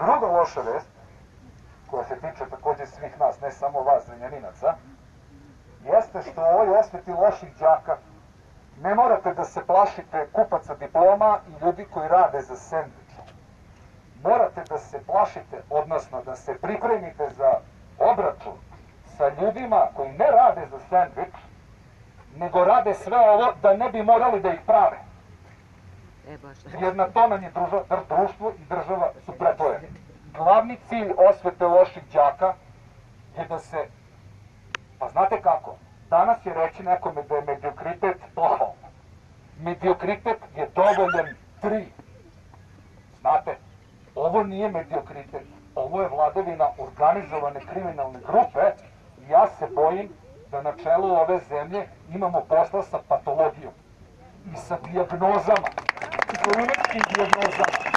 Druga loša vest, koja se tiče takođe svih nas, ne samo vas, Zrenjaninaca, jeste što u ovoj osveti loših đaka ne morate da se plašite kupaca diploma i ljudi koji rade za sendvič. Morate da se plašite, odnosno da se pripremite za obračun sa ljudima koji ne rade za sendvič, nego rade sve ovo da ne bi morali da ih prave. Jer na to nam je društvo i država su pretvoreni. Glavni cilj osvete loših đaka je da se, pa znate kako, danas je reći nekome da je mediokritet pohvalno. Mediokritet je dovoljan 3. Znate, ovo nije mediokritet, ovo je vladavina organizovane kriminalne grupe i ja se bojim da na čelu ove zemlje imamo posla sa patologijom i sa dijagnozama, kliničkim dijagnozama.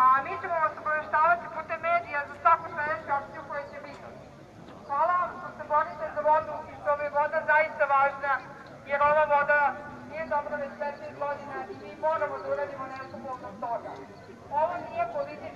A mi ćemo vas obaveštavati putem medija za svaku sledeću akciju koja će biti. Hvala vam što se borite za vodu i što je voda zaista važna, jer ova voda nije dobra već 15 godina i mi moramo da uradimo nešto povodom toga. Ovo nije politika.